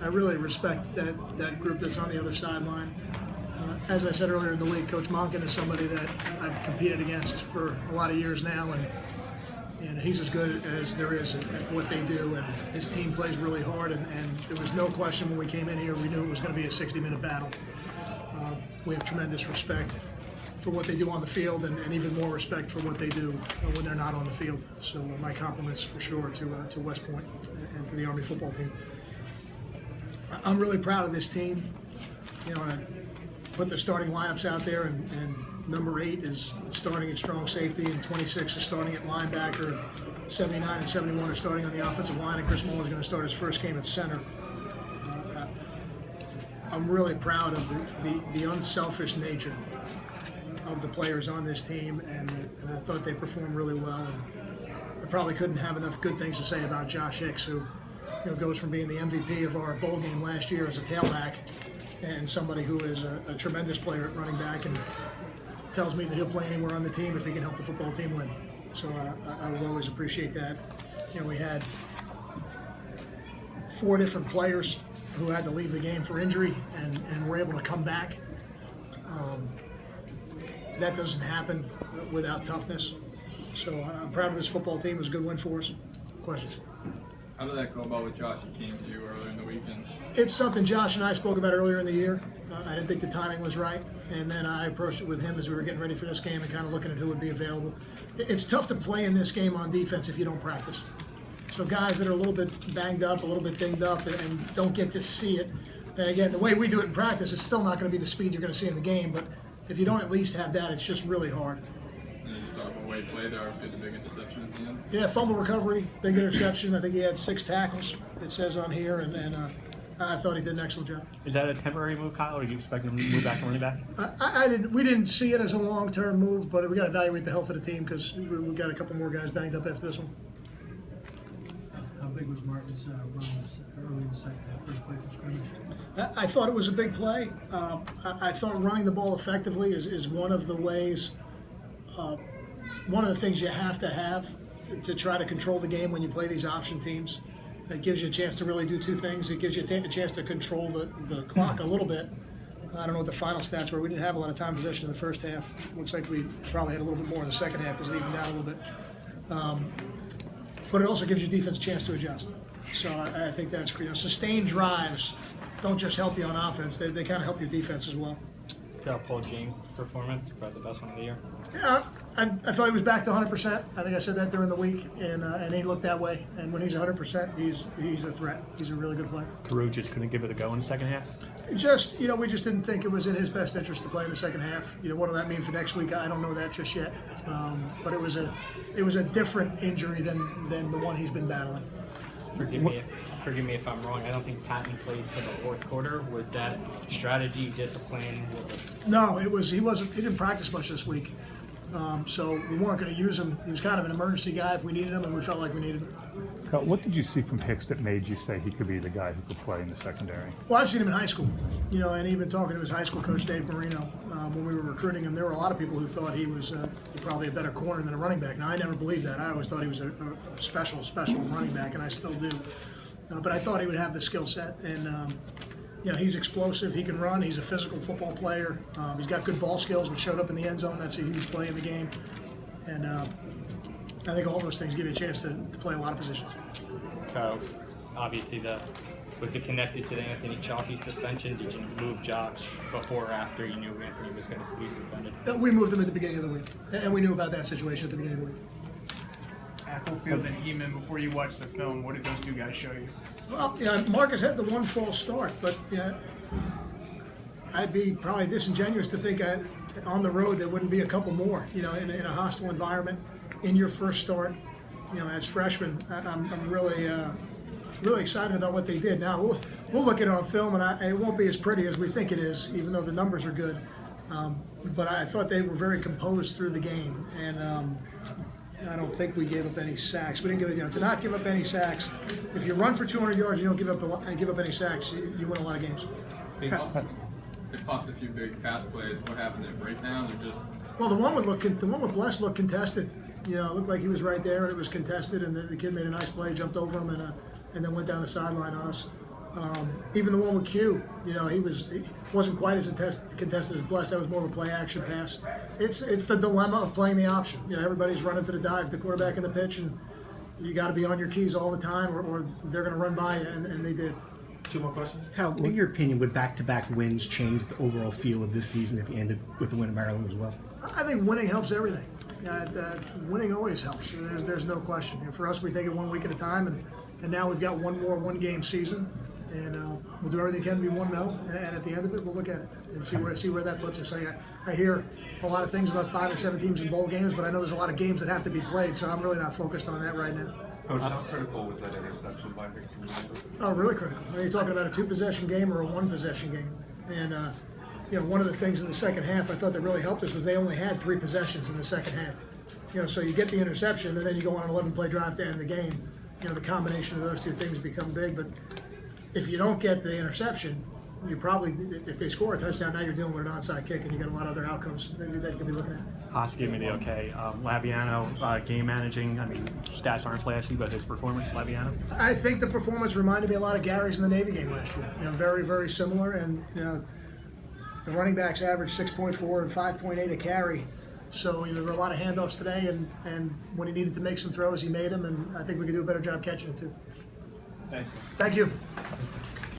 I really respect that group that's on the other sideline. As I said earlier in the week, Coach Monken is somebody that I've competed against for a lot of years now, and he's as good as there is at what they do, and his team plays really hard, and there was no question when we came in here, we knew it was going to be a 60-minute battle. We have tremendous respect for what they do on the field, and even more respect for what they do when they're not on the field. So my compliments for sure to West Point and to the Army football team. I'm really proud of this team. You know, I put the starting lineups out there, and number 8 is starting at strong safety, and 26 is starting at linebacker, 79 and 71 are starting on the offensive line, and Chris Muller is going to start his first game at center. I'm really proud of the unselfish nature of the players on this team, and I thought they performed really well. And I probably couldn't have enough good things to say about Josh Hicks, who goes from being the MVP of our bowl game last year as a tailback, and somebody who is a tremendous player at running back, and tells me that he'll play anywhere on the team if he can help the football team win. So I will always appreciate that. We had 4 different players who had to leave the game for injury and were able to come back. That doesn't happen without toughness. So I'm proud of this football team. It was a good win for us. Questions? How did that go about with Josh? He came to you earlier in the weekend. It's something Josh and I spoke about earlier in the year. I didn't think the timing was right, and then I approached it with him as we were getting ready for this game and kind of looking at who would be available. It's tough to play in this game on defense if you don't practice. So guys that are a little bit banged up, a little bit dinged up, and don't get to see it. And again, the way we do it in practice, it's still not going to be the speed you're going to see in the game, but if you don't at least have that, it's just really hard. And you just talk about the way he played there, obviously the big interception at the end. Yeah, fumble recovery, big interception. I think he had 6 tackles, it says on here, and I thought he did an excellent job. Is that a temporary move, Kyle, or do you expect him to move back to running back? We didn't see it as a long-term move, but we got to evaluate the health of the team because we've got a couple more guys banged up after this one. How big was Martin's run early in the second half, first play from scrimmage? I thought it was a big play. I thought running the ball effectively is one of the ways, one of the things you have to try to control the game when you play these option teams. It gives you a chance to really do 2 things. It gives you a chance to control the clock a little bit. I don't know what the final stats were. We didn't have a lot of time possession in the first half. Looks like we probably had a little bit more in the second half because it evened out a little bit. But it also gives your defense a chance to adjust. So I think that's sustained drives don't just help you on offense. They kind of help your defense as well. Paul James' performance, probably the best one of the year. Yeah, I thought he was back to 100%. I think I said that during the week, and he looked that way. And when he's 100%, he's a threat. He's a really good player. Carew just couldn't give it a go in the second half? We just didn't think it was in his best interest to play in the second half. What will that mean for next week? I don't know that just yet. But it was a different injury than the one he's been battling. Forgive me if I'm wrong. I don't think Patton played for the fourth quarter. Was that strategy, discipline? No, it was. He wasn't. He didn't practice much this week, so we weren't going to use him. He was kind of an emergency guy if we needed him, and we felt like we needed him. What did you see from Hicks that made you say he could be the guy who could play in the secondary? Well, I've seen him in high school, and even talking to his high school coach, Dave Marino, when we were recruiting him, there were a lot of people who thought he was probably a better corner than a running back. Now, I never believed that. I always thought he was a special running back, and I still do. But I thought he would have the skill set, and he's explosive. He can run. He's a physical football player. He's got good ball skills, which showed up in the end zone. That's a huge play in the game, and I think all those things give you a chance to play a lot of positions. Kyle, obviously, was it connected to the Anthony Chalky suspension? Did you move Josh before or after you knew Anthony was going to be suspended? We moved him at the beginning of the week, and we knew about that situation at the beginning of the week. Applefield and Eamon, before you watched the film, what did those 2 guys show you? Well, Marcus had the one false start, but I'd be probably disingenuous to think on the road there wouldn't be a couple more. In a hostile environment, in your first start, as freshmen, I'm really excited about what they did. Now we'll look at it on film, and it won't be as pretty as we think it is, even though the numbers are good. But I thought they were very composed through the game, and I don't think we gave up any sacks. We didn't give to not give up any sacks. If you run for 200 yards, you don't give up any sacks. You win a lot of games. They popped a few big pass plays. What happened? They breakdowns or just? Well, the one with Bless looked contested. It looked like he was right there, and it was contested, and the kid made a nice play, jumped over him, and then went down the sideline on us. Even the one with Q, he wasn't quite as contested as Bless. That was more of a play action pass. It's the dilemma of playing the option. Everybody's running to the dive, the quarterback in the pitch, and you got to be on your keys all the time, or they're going to run by you, and they did. Two more questions. How, in your opinion, would back-to-back wins change the overall feel of this season if you ended with a win in Maryland as well? I think winning helps everything. Winning always helps. There's no question. For us, we take it 1 week at a time, and now we've got one more one-game season, and we'll do everything we can to be 1-0. And at the end of it, we'll look at it and see where that puts us. I hear a lot of things about 5 and 7 teams in bowl games, but I know there's a lot of games that have to be played, so I'm really not focused on that right now. Coach, how critical was that interception by Mixon? Oh, really critical. You're talking about a 2-possession game or a 1-possession game. And, one of the things in the second half I thought that really helped us was they only had 3 possessions in the second half. So you get the interception and then you go on an 11-play drive to end the game. The combination of those two things become big. But if you don't get the interception, you probably, if they score a touchdown, now you're dealing with an onside kick and you got a lot of other outcomes that you could be looking at. Haas gave me the okay. Laviano, game managing, stats aren't flashy, but his performance, Laviano? I think the performance reminded me a lot of Gary's in the Navy game last year. Very, very similar. And, the running backs averaged 6.4 and 5.8 a carry. So, there were a lot of handoffs today, and when he needed to make some throws, he made them, and I think we could do a better job catching it, too. Thanks. Thank you.